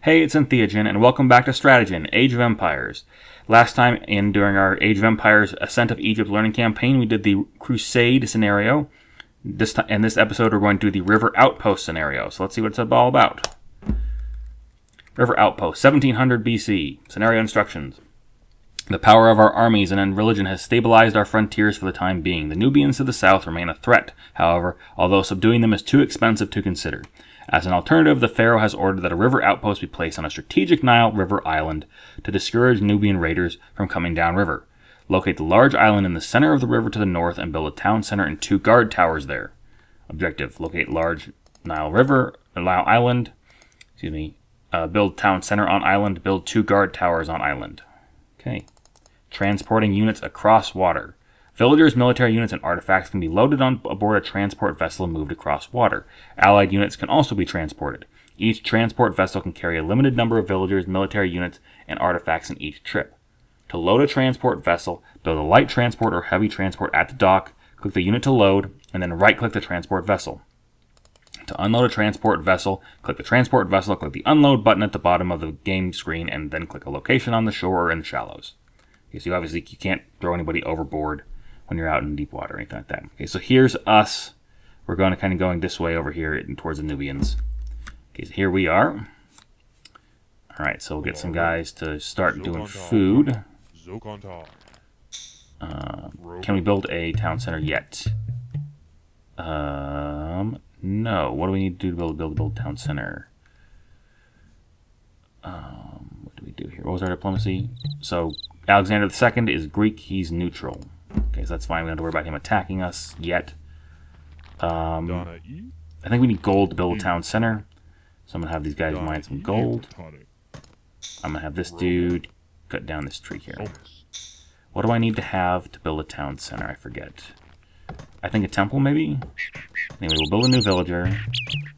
Hey, it's Stratejinn, and welcome back to Stratejinn, Age of Empires. Last time, during our Age of Empires Ascent of Egypt learning campaign, we did the Crusade scenario. In this episode, we're going to do the River Outpost scenario. So let's see what it's all about. River Outpost, 1700 BC. Scenario instructions. The power of our armies and religion has stabilized our frontiers for the time being. The Nubians to the south remain a threat, however, although subduing them is too expensive to consider. As an alternative, the Pharaoh has ordered that a river outpost be placed on a strategic Nile River island to discourage Nubian raiders from coming downriver. Locate the large island in the center of the river to the north and build a town center and 2 guard towers there. Objective: locate large Nile island. Build town center on island. Build 2 guard towers on island. Okay. Transporting units across water. Villagers, military units, and artifacts can be loaded on aboard a transport vessel and moved across water. Allied units can also be transported. Each transport vessel can carry a limited number of villagers, military units, and artifacts in each trip. To load a transport vessel, build a light transport or heavy transport at the dock, click the unit to load, and then right-click the transport vessel. To unload a transport vessel, click the transport vessel, click the unload button at the bottom of the game screen, and then click a location on the shore or in the shallows. Okay, so obviously you can't throw anybody overboard when you're out in deep water or anything like that. Okay, so here's us. We're going to kind of going this way over here towards the Nubians. Okay, so here we are. Alright, so we'll get some guys to start doing food. Can we build a town center yet? No. What do we need to do to build a town center? What do we do here? What was our diplomacy? So Alexander II is Greek. He's neutral. Okay, so that's fine. We don't have to worry about him attacking us yet. I think we need gold to build a town center. So I'm going to have these guys mine some gold. I'm going to have this dude cut down this tree here. What do I need to have to build a town center? I forget. I think a temple, maybe? Anyway, we'll build a new villager.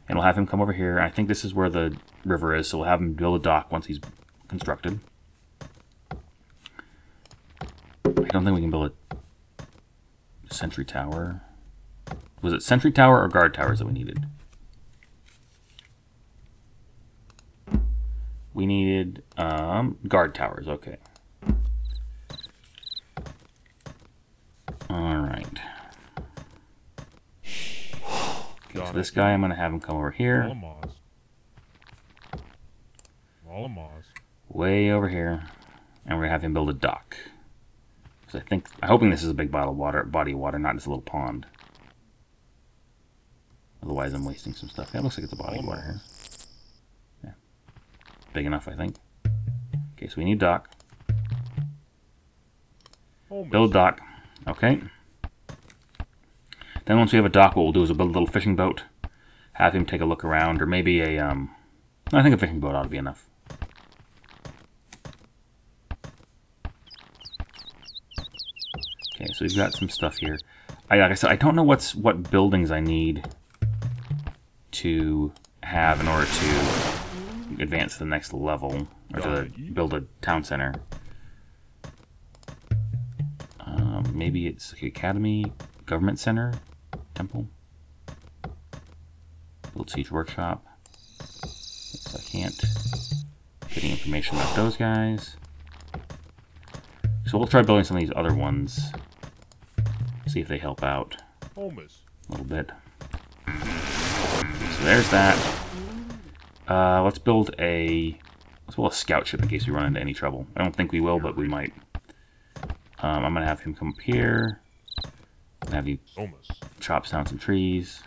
And we'll have him come over here. I think this is where the river is, so we'll have him build a dock once he's constructed. I don't think we can build a sentry tower. Was it sentry tower or guard towers that we needed? We needed guard towers, okay. Alright. Okay, so this guy, I'm going to have him come over here. Way over here. And we're going to have him build a dock. Because I'm hoping this is a big body of water, not just a little pond. Otherwise I'm wasting some stuff. Yeah, it looks like it's a body of water here. Yeah. Big enough, I think. Okay, so we need dock. Build dock. Okay. Then once we have a dock, what we'll do is we'll build a little fishing boat. Have him take a look around, or maybe a, I think a fishing boat ought to be enough. Okay, so we've got some stuff here. Like I said, I don't know what buildings I need to have in order to advance to the next level, or to build a town center. Maybe it's the academy, government center, temple, build siege workshop. So I can't get any information about those guys. So we'll try building some of these other ones. See if they help out a little bit. So there's that. Let's build a scout ship in case we run into any trouble. I don't think we will, but we might. I'm gonna have him come up here. I'm gonna have you chop down some trees.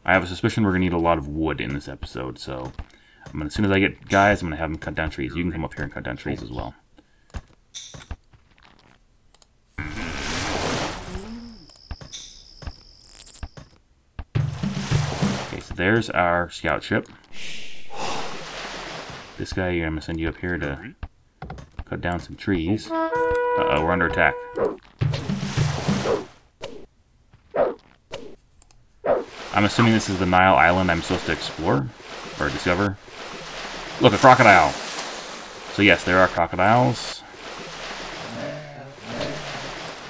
I have a suspicion we're gonna need a lot of wood in this episode, so as soon as I get guys, I'm gonna have them cut down trees. You can come up here and cut down trees as well. Okay, so there's our scout ship. This guy, I'm gonna send you up here to cut down some trees. Uh-oh, we're under attack. I'm assuming this is the Nile island I'm supposed to explore or discover. Look, a crocodile. So yes, there are crocodiles.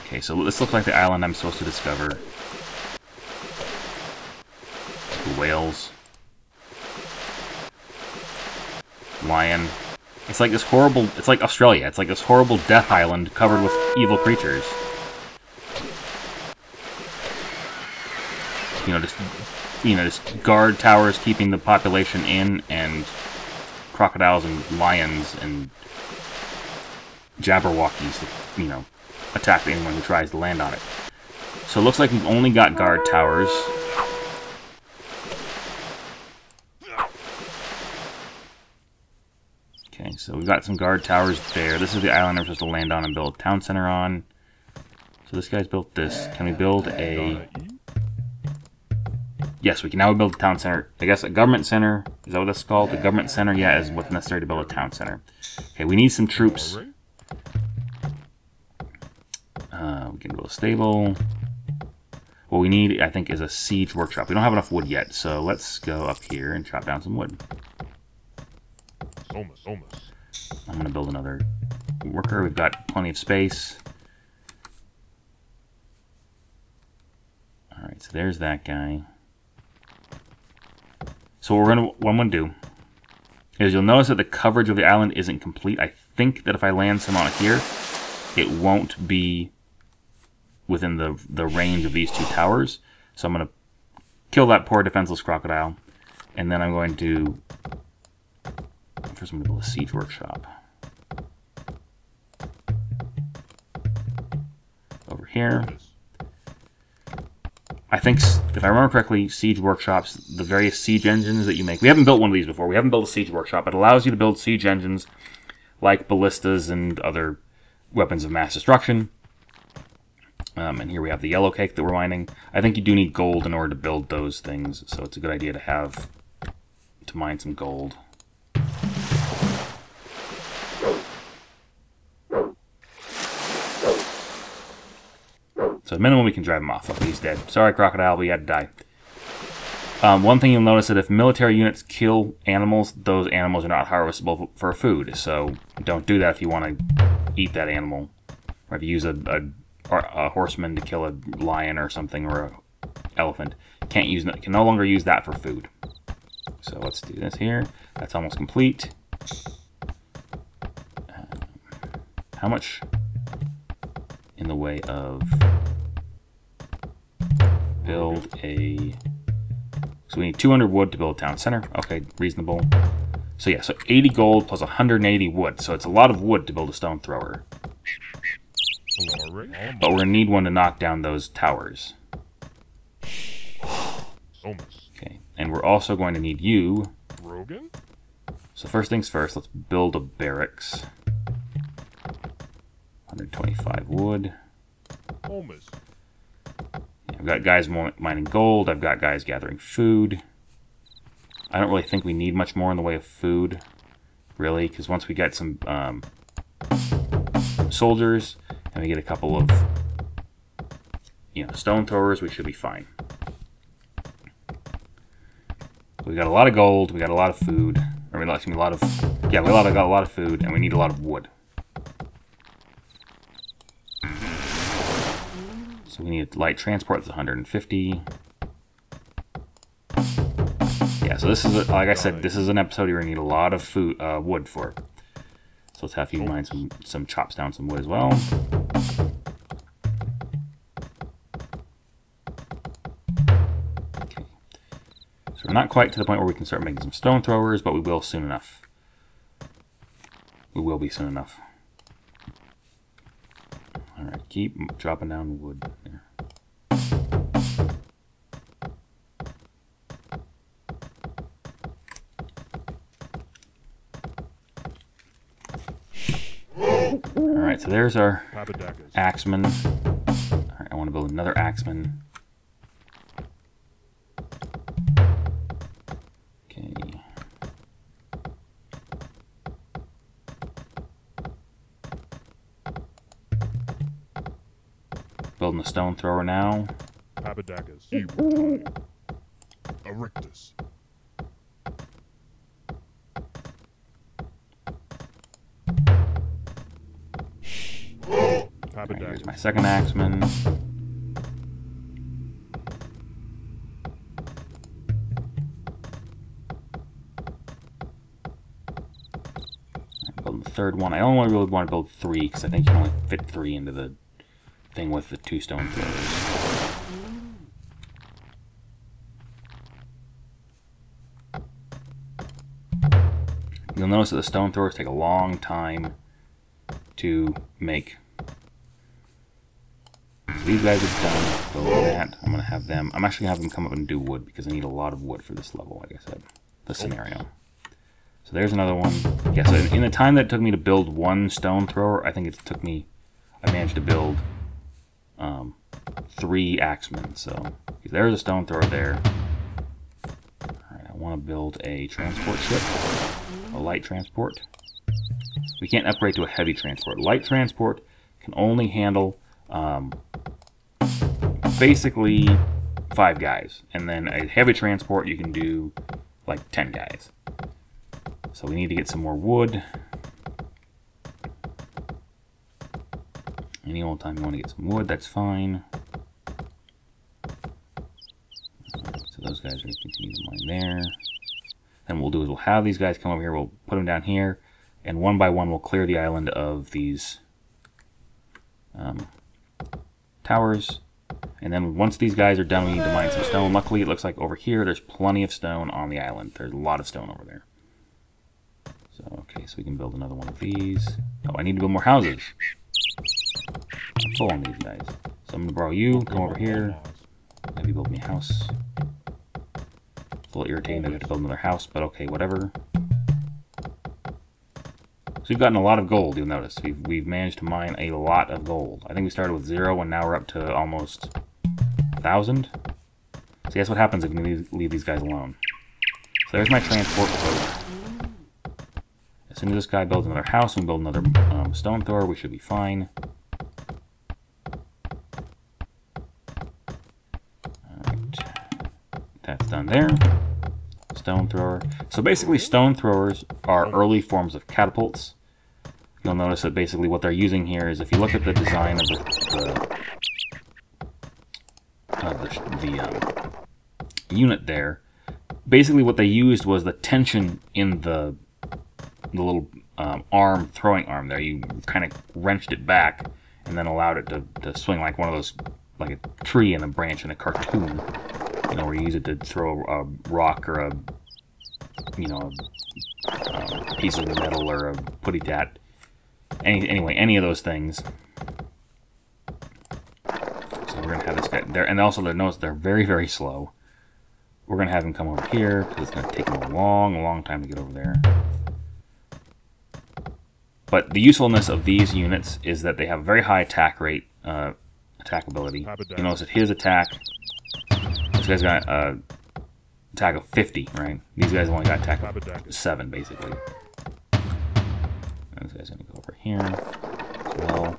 Okay, so this looks like the island I'm supposed to discover. whales. Lion. It's like this horrible... It's like Australia. It's like this horrible death island covered with evil creatures. Just guard towers keeping the population in, and crocodiles and lions and jabberwockies to, attack anyone who tries to land on it. So it looks like we've only got guard towers. Okay, so we've got some guard towers there. This is the island we're supposed to land on and build a town center on. So this guy's built this. Can we build a... Yes, we can now build a town center. I guess a government center. Is that what that's called? A government center, yeah, is what's necessary to build a town center. Okay, we need some troops. We can build a stable. What we need, I think, is a siege workshop. We don't have enough wood yet, so let's go up here and chop down some wood. I'm going to build another worker. We've got plenty of space. Alright, so there's that guy. So what I'm going to do is you'll notice that the coverage of the island isn't complete. I think that if I land some on it here, it won't be within the range of these two towers. So I'm going to kill that poor defenseless crocodile, and then I'm going to... First I'm going to build a siege workshop. Over here. I think, if I remember correctly, siege workshops, the various siege engines that you make... We haven't built one of these before. We haven't built a siege workshop. It allows you to build siege engines like ballistas and other weapons of mass destruction. And here we have the yellow cake that we're mining. I think you do need gold in order to build those things, so it's a good idea to mine some gold. So minimum we can drive him off. Okay, he's dead. Sorry, crocodile, but you had to die. One thing you'll notice that if military units kill animals, those animals are not harvestable for food. So don't do that if you want to eat that animal. Or if you use a horseman to kill a lion or something, or an elephant, can no longer use that for food. So let's do this here. That's almost complete. How much in the way of build a... So we need 200 wood to build a town center. Okay, reasonable. So yeah, so 80 gold plus 180 wood. So it's a lot of wood to build a stone thrower. But we're going to need one to knock down those towers. Okay, and we're also going to need you. So first things first, let's build a barracks. 125 wood. I've got guys mining gold. I've got guys gathering food. I don't really think we need much more in the way of food, really, because once we get some soldiers and we get a couple of stone throwers, we should be fine. We got a lot of gold. We got a lot of food. Or we got a lot of food, and we need a lot of wood. So we need light transport. That's 150. Yeah. So this is like I said, this is an episode you're gonna need a lot of food, wood for. So let's have you mine some chops down some wood as well. Okay. So we're not quite to the point where we can start making some stone throwers, but we will soon enough. We will be soon enough. Alright, keep dropping down wood there. Alright, so there's our axeman. Alright, I want to build another axeman. Okay. Building a stone thrower now. Erectus. Right, here's my second axeman. third one. I only really want to build 3 because I think you can only fit 3 into the thing with the 2 stone throwers. You'll notice that the stone throwers take a long time to make. So these guys are done. Build that. I'm gonna have them. I'm actually gonna have them come up and do wood because I need a lot of wood for this level, like I said. This scenario. So there's another one. Yeah, so in the time that it took me to build 1 stone thrower, I think it took me, I managed to build 3 axemen. So there's a stone thrower there. Alright, I want to build a transport ship. A light transport. We can't upgrade to a heavy transport. Light transport can only handle basically 5 guys. And then a heavy transport you can do like 10 guys. So we need to get some more wood. Any old time you want to get some wood, that's fine. So those guys are going to continue to mine there. Then what we'll do is we'll have these guys come over here, we'll put them down here, and one by one we'll clear the island of these towers. And then once these guys are done, we need to mine some stone. Luckily, it looks like over here there's plenty of stone on the island. There's a lot of stone over there. So, okay, so we can build another one of these. Oh, I need to build more houses. I'm full on these guys. So I'm going to borrow you, come over here, maybe build me a house. It's a little irritating that I have to build another house, but okay, whatever. So we've gotten a lot of gold, you'll notice. We've managed to mine a lot of gold. I think we started with 0, and now we're up to almost 1,000. So that's what happens if you leave these guys alone. So there's my transport boat. As soon as this guy builds another house and we build another stone thrower, we should be fine. Alright. That's done there. Stone thrower. So basically stone throwers are early forms of catapults. You'll notice that basically what they're using here is, if you look at the design of the unit there, basically what they used was the tension in the little throwing arm there. You kind of wrenched it back and then allowed it to swing like one of those, like a tree and a branch in a cartoon, you know, where you use it to throw a rock or a piece of metal or a putty tat. Anyway, any of those things. So we're gonna have this guy there, and also notice they're very, very slow. We're gonna have him come over here because it's gonna take him a long time to get over there. But the usefulness of these units is that they have a very high attack rate, attack ability. You notice that his attack, this guy's got attack of 50, right? These guys only got attack of 7, basically. And this guy's gonna go over here as well.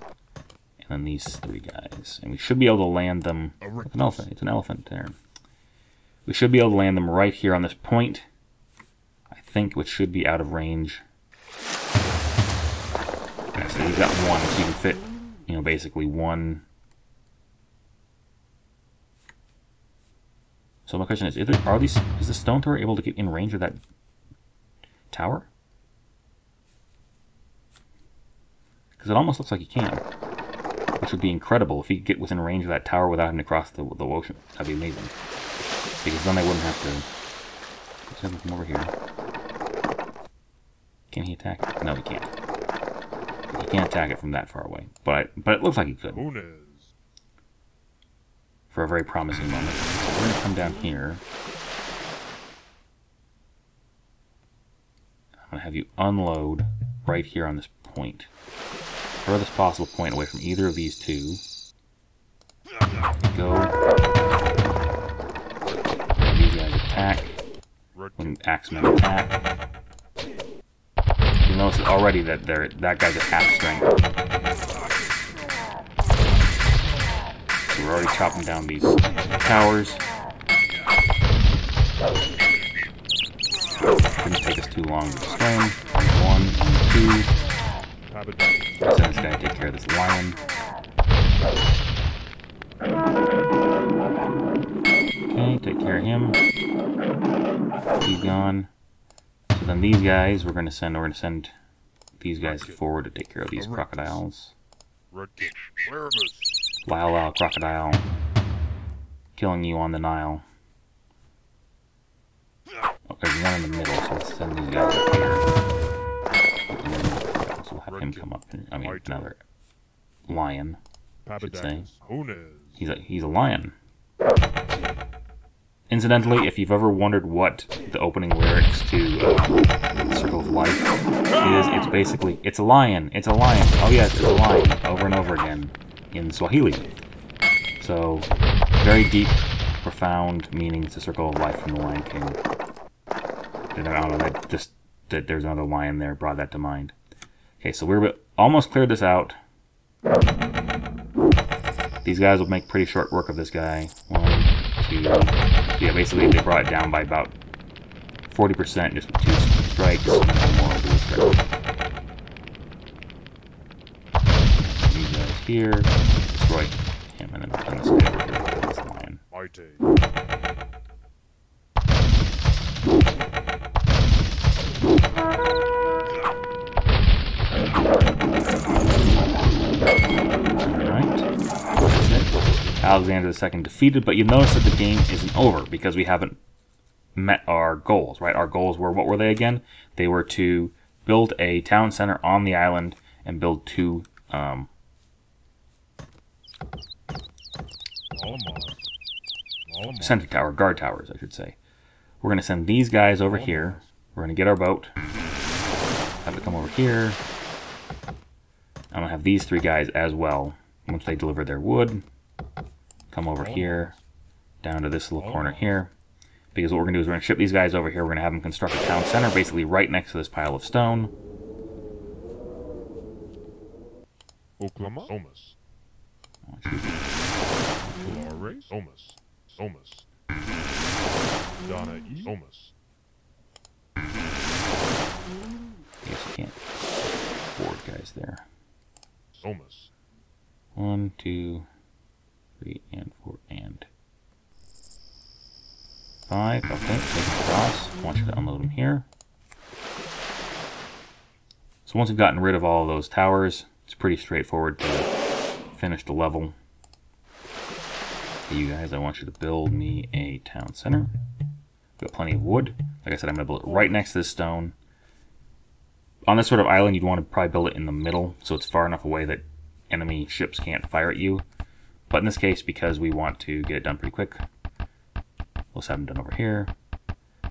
And then these 3 guys. And we should be able to land them with an elephant. It's an elephant there. We should be able to land them right here on this point, I think, which should be out of range. Okay, so you've got 1, so you can fit, basically 1. So my question is the stone thrower able to get in range of that tower? Because it almost looks like he can. Which would be incredible if he could get within range of that tower without having to cross the ocean. That'd be amazing. Because then they wouldn't have to... Let's have him come over here. Can he attack? No, he can't. He can't attack it from that far away. But it looks like he could. Who knows? For a very promising moment. So we're going to come down here. I'm going to have you unload right here on this point. Furthest possible point away from either of these 2. Go. These guys attack. When axemen attack. You'll notice already that that guy's at half strength. So we're already chopping down these towers. Didn't take us too long to swing. 1, 2. Let's send this guy to take care of this lion. Okay, take care of him. He's gone. So then these guys, we're gonna send these guys forward to take care of these crocodiles. Pluribus. Wow, crocodile. Killing you on the Nile. Oh, there's one in the middle, so let's send these guys up here. So we'll have him come up. I mean, another lion, I should say. He's a lion. Incidentally, if you've ever wondered what the opening lyrics to Circle of Life is, it's basically, it's a lion, it's a lion, oh yes, it's a lion, over and over again in Swahili. So, very deep, profound meaning to Circle of Life from the Lion King. And I don't know, that there's another lion there, brought that to mind. Okay, so we're almost cleared this out. These guys will make pretty short work of this guy. 1, 2, yeah, basically they brought it down by about 40% just with 2 strikes, and then more will do a strike. These guys here, destroy him, and then I'll send this guy over here with this lion. Alexander II defeated, but you notice that the game isn't over because we haven't met our goals, right? Our goals were, what were they again? They were to build a town center on the island and build 2 sentry tower, guard towers, I should say. We're going to send these guys over here. We're going to get our boat, have it come over here. I'm going to have these 3 guys as well. Once they deliver their wood, come over here, down to this little corner here. Because what we're going to do is we're going to ship these guys over here. We're going to have them construct a town center, basically right next to this pile of stone. Oklahoma. Omus. Omus. Omus. Donna E. Omus. I guess you can't board guys there. Omus. 1, 2, 3, and 4, and 5. Okay, take them across. I want you to unload them here. So once we've gotten rid of all of those towers, it's pretty straightforward to finish the level. Okay, you guys, I want you to build me a town center. We've got plenty of wood. Like I said, I'm going to build it right next to this stone. On this sort of island, you'd want to probably build it in the middle, so it's far enough away that enemy ships can't fire at you. But in this case, because we want to get it done pretty quick, we'll just have them done over here.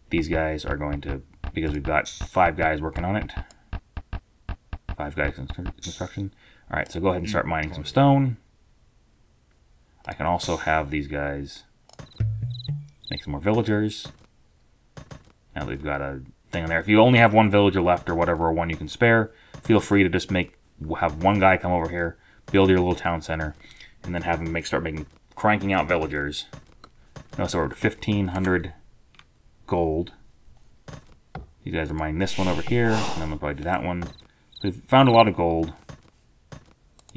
These guys are going to, because we've got 5 guys working on it. 5 guys in construction. Alright, so go ahead and start mining some stone. I can also have these guys make some more villagers. Now that we've got a thing in there. If you only have 1 villager left or whatever, or 1 you can spare, feel free to just have 1 guy come over here, build your little town center, and then have him start cranking out villagers. Now, so we're at 1,500 gold. You guys are mining this one over here, and then we'll probably do that one. We've found a lot of gold.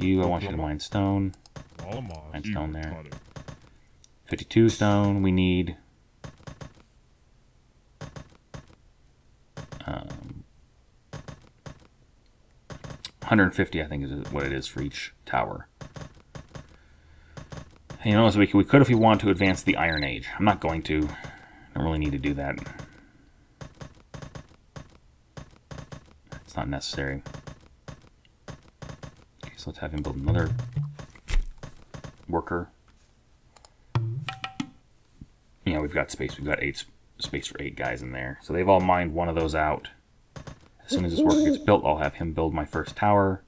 I want you to mine stone. Mine stone there. 52 stone. We need 150, I think, is what it is for each tower. And you know, so we could, if we want to, advance the Iron Age. I'm not going to. I don't really need to do that. It's not necessary. Okay, so let's have him build another worker. You know, we've got space. We've got space for 8 guys in there. So they've all mined one of those out. As soon as this worker gets built, I'll have him build my first tower.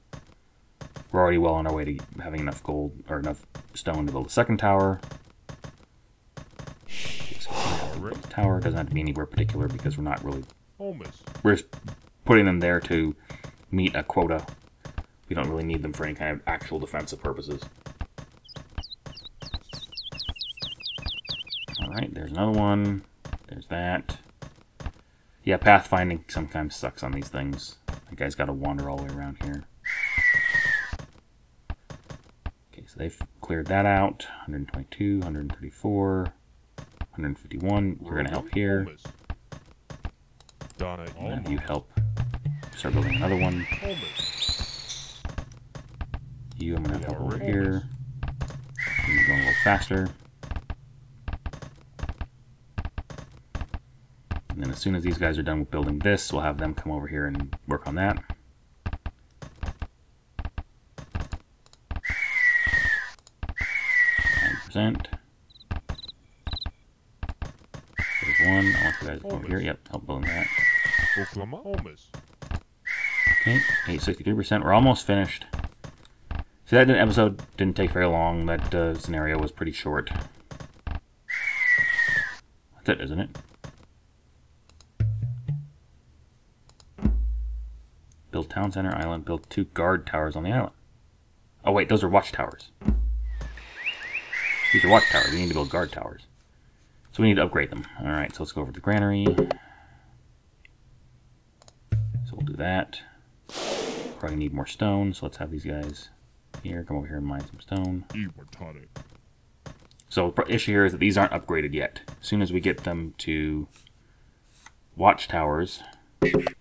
We're already well on our way to having enough gold, or enough stone to build a second tower. The tower doesn't have to be anywhere particular because we're not really... We're just putting them there to meet a quota. We don't really need them for any kind of actual defensive purposes. Alright, there's another one. There's that. Yeah, pathfinding sometimes sucks on these things. That guy's got to wander all the way around here. Okay, so they've cleared that out. 122, 134, 151. You're going to help here. And have you help start building another one. Almost. You, I'm gonna have to go over here. I'm going a little faster. And then as soon as these guys are done with building this, we'll have them come over here and work on that. Percent. There's one. I want you guys to come over here. Yep, help building that. Oklahoma. Almost. Okay, 863%. We're almost finished. So that episode didn't take very long. That scenario was pretty short. That's it, isn't it? Build town center island. Build 2 guard towers on the island. Oh wait, those are watchtowers. These are watchtowers. We need to build guard towers. So we need to upgrade them. Alright, so let's go over to the granary. So we'll do that. Probably need more stone, so let's have these guys here. Come over here and mine some stone. So the issue here is that these aren't upgraded yet. As soon as we get them to watchtowers, and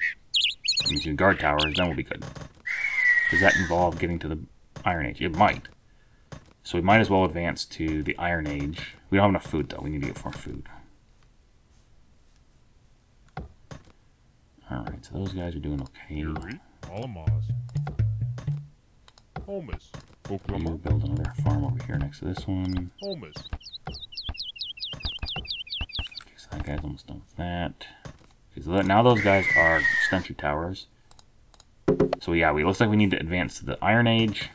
to guard towers, then we'll be good. Does that involve getting to the Iron Age? It might. So we might as well advance to the Iron Age. We don't have enough food, though. We need to get more food. Alright, so those guys are doing okay. Almost. You Oklahoma. build another farm over here next to this one. Almost. Okay, so that guy's almost done with that. Okay, so now those guys are sentry towers. So yeah, it looks like we need to advance to the Iron Age.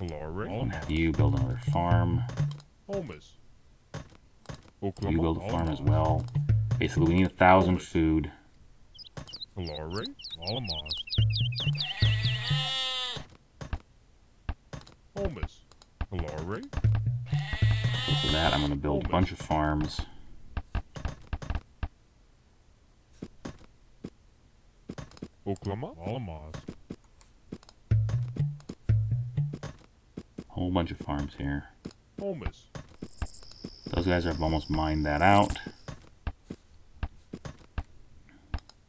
And have you build another farm. Almost. You build a farm as well. Basically, we need 1,000 food. Almost. So for that, I'm going to build a bunch of farms. Oklahoma. Whole bunch of farms here. Almost. Those guys have almost mined that out.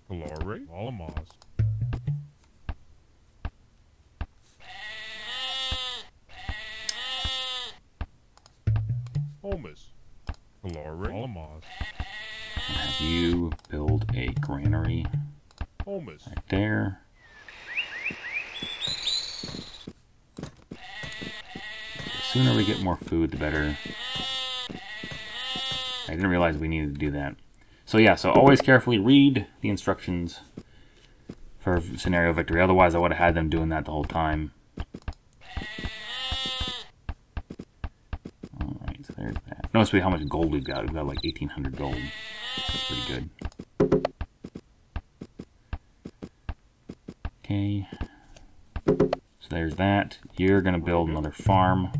Almost. Almost. I'll have you build a granary Almost. right there. The sooner we get more food, the better. I didn't realize we needed to do that. So yeah, so always carefully read the instructions for scenario victory. Otherwise, I would have had them doing that the whole time. Alright, so there's that. Notice how much gold we've got. We've got like 1,800 gold. That's pretty good. Okay. So there's that. You're going to build another farm.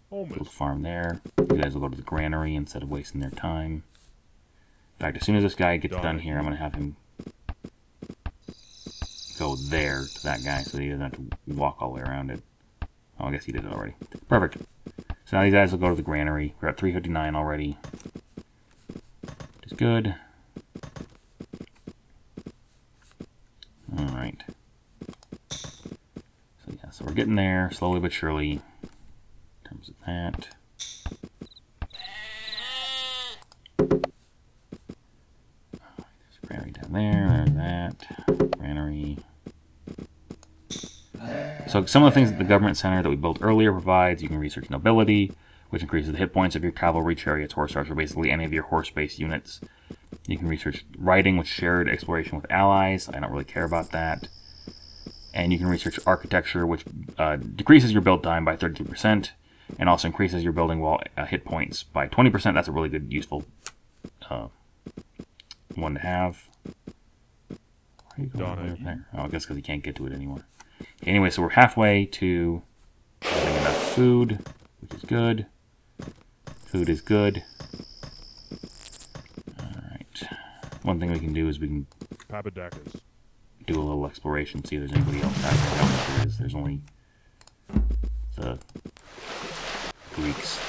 Build a farm there. You guys will go to the granary instead of wasting their time. In fact, as soon as this guy gets done here, I'm going to have him go there to that guy so he doesn't have to walk all the way around it. Oh, I guess he did it already. Perfect. So now these guys will go to the granary. We're at 359 already. Which is good. Alright. So yeah, so we're getting there, slowly but surely, in terms of that. There's a granary down there, there's that, granary. So some of the things that the government center that we built earlier provides, you can research nobility, which increases the hit points of your cavalry, chariots, horse archers, basically any of your horse-based units. You can research writing with shared exploration with allies. I don't really care about that. And you can research architecture, which decreases your build time by 32%, and also increases your building wall hit points by 20%. That's a really good, useful one to have. Where are you going over there? Oh, I guess because you can't get to it anymore. Anyway, so we're halfway to having enough food, which is good. Food is good. Alright. One thing we can do is we can do a little exploration, see if there's anybody else out there. I don't think there is. There's only the Greeks.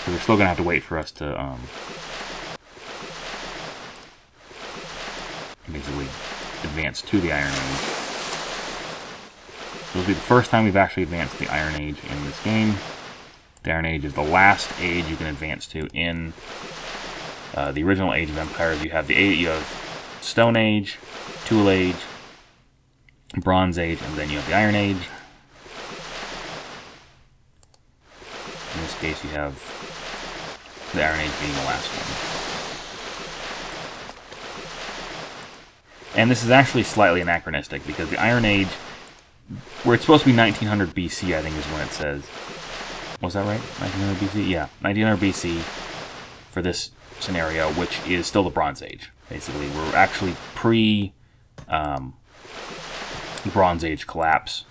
So they're still going to have to wait for us to advance to the Iron Age. This will be the first time we've actually advanced the Iron Age in this game. The Iron Age is the last age you can advance to in the original Age of Empires. You have Stone Age, Tool Age, Bronze Age, and then you have the Iron Age. In this case, you have the Iron Age being the last one. And this is actually slightly anachronistic, because the Iron Age, where it's supposed to be 1900 BC, I think is when it says. Was that right? 1900 BC? Yeah, 1900 BC for this scenario, which is still the Bronze Age. Basically, we're actually pre Bronze Age collapse.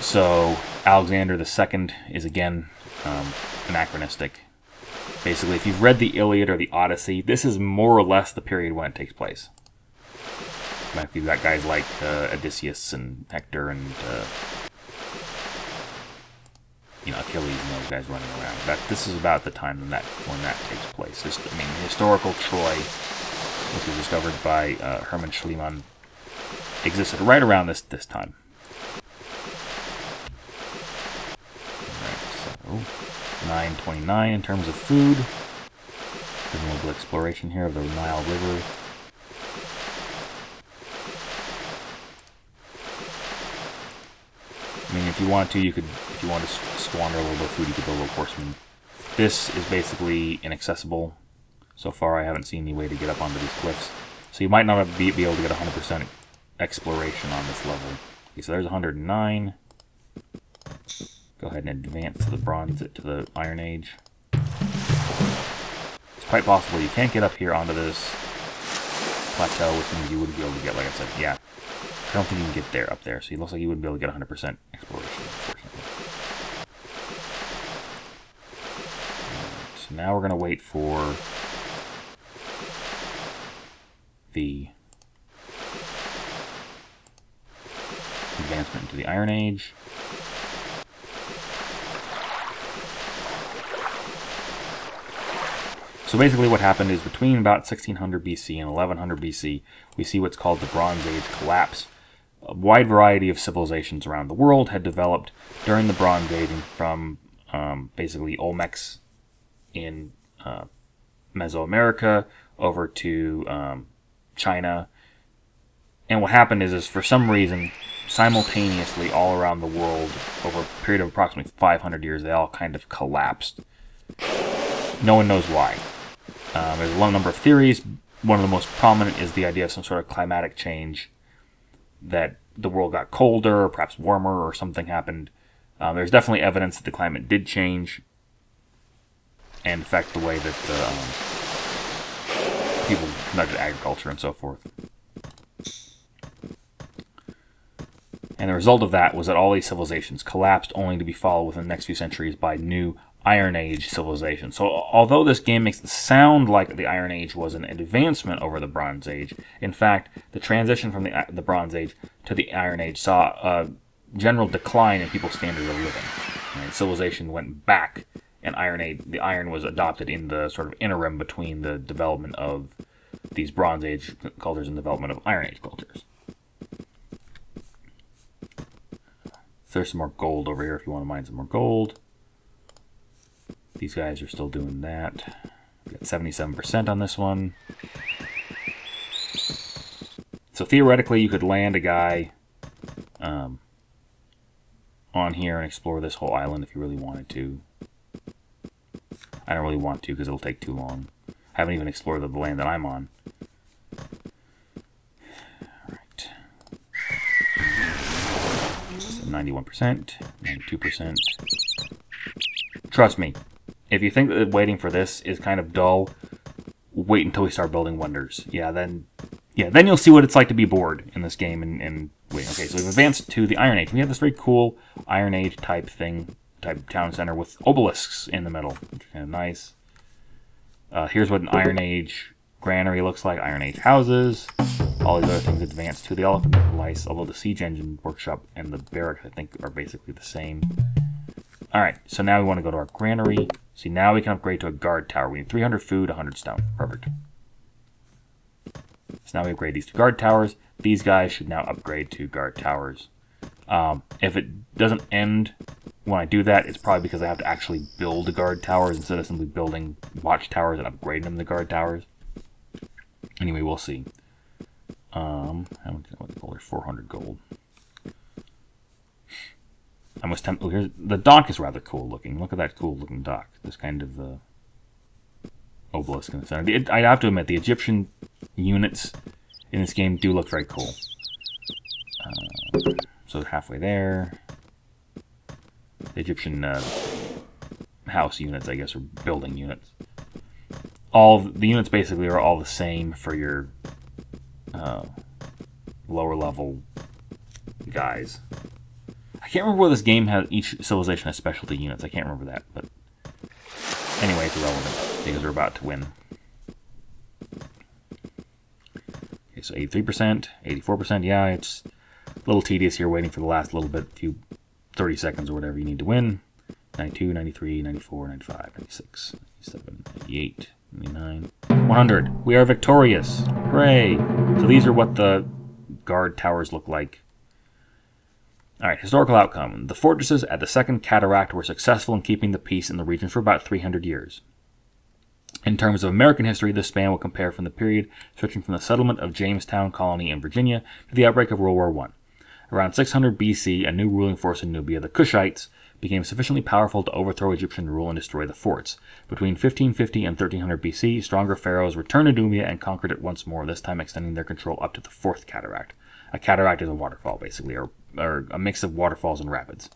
So Alexander II is again anachronistic. Basically, if you've read the Iliad or the Odyssey, this is more or less the period when it takes place. Like you've got guys like Odysseus and Hector and Achilles and those guys running around. This is about the time when that takes place. The historical Troy, which was discovered by Hermann Schliemann, existed right around this time. Alright, so 929 in terms of food. There's a little exploration here of the Nile River. I mean, if you want to, if you want to squander a little bit of food, you could build a horseman. This is basically inaccessible. So far, I haven't seen any way to get up onto these cliffs. So you might not be able to get 100% exploration on this level. Okay, so there's 109. Go ahead and advance to the Iron Age. It's quite possible you can't get up here onto this plateau, which means you wouldn't be able to get, like I said, yeah. I don't think you can get there up there, so it looks like you wouldn't be able to get 100% exploration, unfortunately. So now we're going to wait for the advancement into the Iron Age. So basically what happened is between about 1600 BC and 1100 BC, we see what's called the Bronze Age collapse. A wide variety of civilizations around the world had developed during the Bronze Age, from basically Olmecs in Mesoamerica over to China. And what happened is for some reason, simultaneously all around the world, over a period of approximately 500 years, they all kind of collapsed. No one knows why. There's a long number of theories. One of the most prominent is the idea of some sort of climatic change, that the world got colder, or perhaps warmer, or something happened. There's definitely evidence that the climate did change and affect the way that people conducted agriculture and so forth. And the result of that was that all these civilizations collapsed, only to be followed within the next few centuries by new Iron Age civilization. So although this game makes it sound like the Iron Age was an advancement over the Bronze Age, in fact, the transition from the Bronze Age to the Iron Age saw a general decline in people's standard of living. And civilization went back, and the iron was adopted in the sort of interim between the development of these Bronze Age cultures and development of Iron Age cultures. So there's some more gold over here if you want to mine some more gold. These guys are still doing that. We got 77% on this one. So theoretically, you could land a guy on here and explore this whole island if you really wanted to. I don't really want to because it'll take too long. I haven't even explored the land that I'm on. Alright. 91%, 92%. Trust me, if you think that waiting for this is kind of dull, wait until we start building wonders. Then you'll see what it's like to be bored in this game and wait. Okay, so we've advanced to the Iron Age. We have this very cool Iron Age type town center with obelisks in the middle. Kind of nice. Here's what an Iron Age granary looks like. Iron Age houses. All these other things advanced to the Elephant Lice, although the Siege Engine Workshop and the Barracks, I think, are basically the same. Alright, so now we want to go to our granary. See, now we can upgrade to a guard tower. We need 300 food, 100 stone. Perfect. So now we upgrade these to guard towers. These guys should now upgrade to guard towers. If it doesn't end when I do that, it's probably because I have to actually build the guard towers instead of simply building watchtowers and upgrading them to guard towers. Anyway, we'll see. How much gold? 400 gold. I must tempt. Oh, here's the dock is rather cool looking. Look at that cool looking dock. This kind of obelisk in the center. I have to admit, the Egyptian units in this game do look very cool. So halfway there. The Egyptian house units, I guess, or building units. All the units basically are all the same for your lower level guys. I can't remember where this game has, each civilization has specialty units. I can't remember that, but anyway, it's irrelevant because we're about to win. Okay, so 83%, 84%. Yeah, it's a little tedious here waiting for the last little bit, 30 seconds or whatever you need to win. 92, 93, 94, 95, 96, 97, 98, 99, 100. We are victorious. Hooray! So these are what the guard towers look like. Alright, historical outcome. The fortresses at the Second Cataract were successful in keeping the peace in the region for about 300 years. In terms of American history, this span will compare from the period stretching from the settlement of Jamestown Colony in Virginia to the outbreak of World War I. Around 600 BC, a new ruling force in Nubia, the Kushites, became sufficiently powerful to overthrow Egyptian rule and destroy the forts. Between 1550 and 1300 BC, stronger pharaohs returned to Nubia and conquered it once more, this time extending their control up to the Fourth Cataract. A cataract is a waterfall, basically, or a mix of waterfalls and rapids.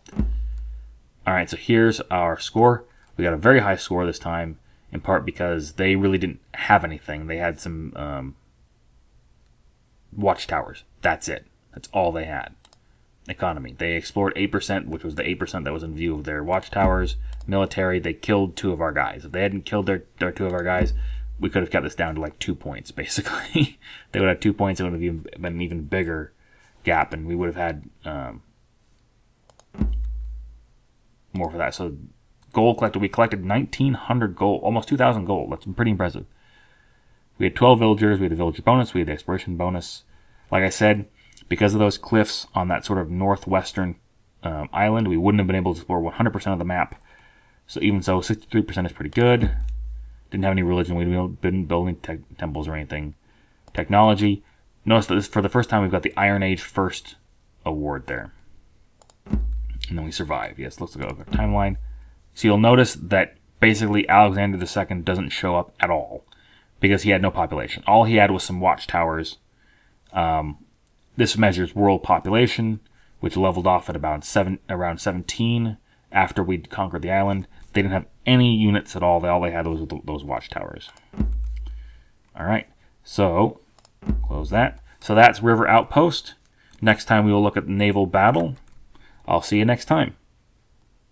Alright, so here's our score. We got a very high score this time, in part because they really didn't have anything. They had some watchtowers. That's it. That's all they had. Economy. They explored 8%, which was the 8% that was in view of their watchtowers. Military, they killed 2 of our guys. If they hadn't killed their 2 of our guys, we could have kept this down to like 2 points, basically. They would have 2 points, it would have been an even bigger gap, and we would have had more for that. So, gold collected. We collected 1,900 gold, almost 2,000 gold. That's pretty impressive. We had 12 villagers, we had the villager bonus, we had the exploration bonus. Like I said, because of those cliffs on that sort of northwestern island, we wouldn't have been able to explore 100% of the map. So even so, 63% is pretty good. Didn't have any religion. We didn't building temples or anything. Technology. Notice that this, for the first time, we've got the Iron Age first award there. And then we survive. Yes, let's look at our timeline. So you'll notice that basically Alexander II doesn't show up at all because he had no population. All he had was some watchtowers. This measures world population, which leveled off at about around 17 after we'd conquered the island. They didn't have any units at all. All they had was those watchtowers. Alright, so close that. So that's River Outpost. Next time we will look at naval battle. I'll see you next time.